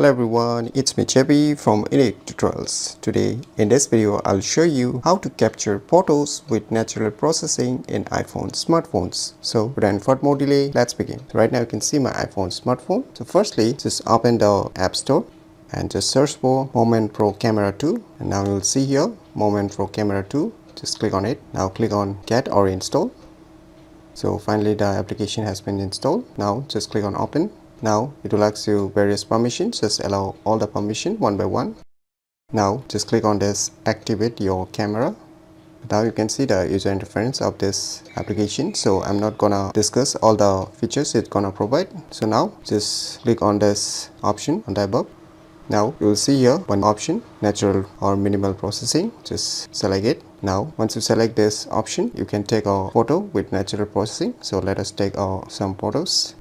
Hello everyone, it's me JB from UniqueTutorials. Today in this video I'll show you how to capture photos with natural processing in iPhone smartphones. So without further more delay, let's begin. Right now you can see my iPhone smartphone. So firstly, just open the App Store and just search for Moment Pro Camera 2, and now you'll see here Moment Pro Camera 2. Just click on it. Now click on Get or Install. So finally the application has been installed. Now just click on Open. Now it will ask you various permissions. Just allow all the permission one by one. Now just click on this Activate your camera. Now you can see the user interface of this application. So I'm not gonna discuss all the features it's gonna provide. So now just click on this option on the above. Now you will see here one option, natural or minimal processing. Just select it. Now once you select this option, you can take a photo with natural processing. So let us take some photos.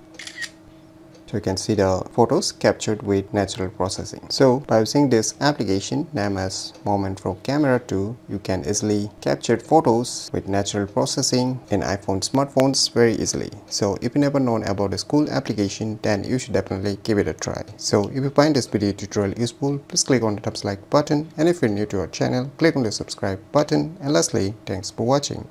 So you can see the photos captured with natural processing. So by using this application named as Moment Pro Camera 2, you can easily capture photos with natural processing in iPhone smartphones very easily. So if you never known about this cool application, then you should definitely give it a try. So if you find this video tutorial useful, please click on the thumbs like button, and if you're new to our channel, click on the subscribe button, and lastly, thanks for watching.